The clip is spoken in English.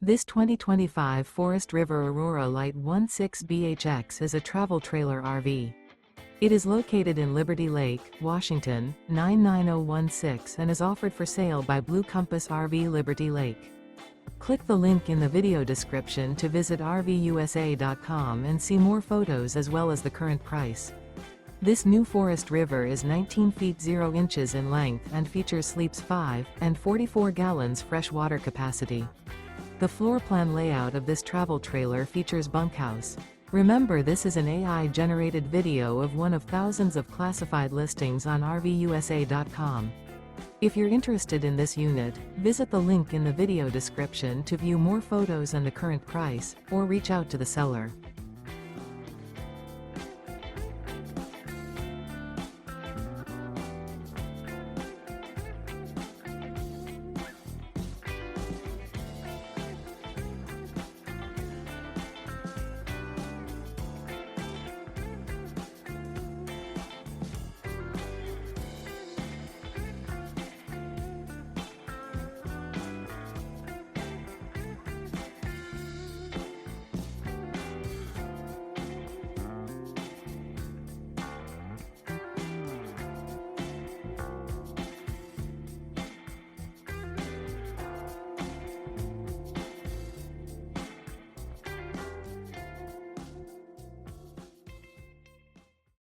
This 2025 Forest River Aurora Light 16BHX is a travel trailer RV. It is located in Liberty Lake, Washington, 99016 and is offered for sale by Blue Compass RV Liberty Lake. Click the link in the video description to visit RVUSA.com and see more photos as well as the current price. This new Forest River is 19 feet 0 inches in length and features sleeps 5 and 44 gallons fresh water capacity. The floor plan layout of this travel trailer features bunkhouse. Remember, this is an AI-generated video of one of thousands of classified listings on RVUSA.com. If you're interested in this unit, visit the link in the video description to view more photos and the current price, or reach out to the seller.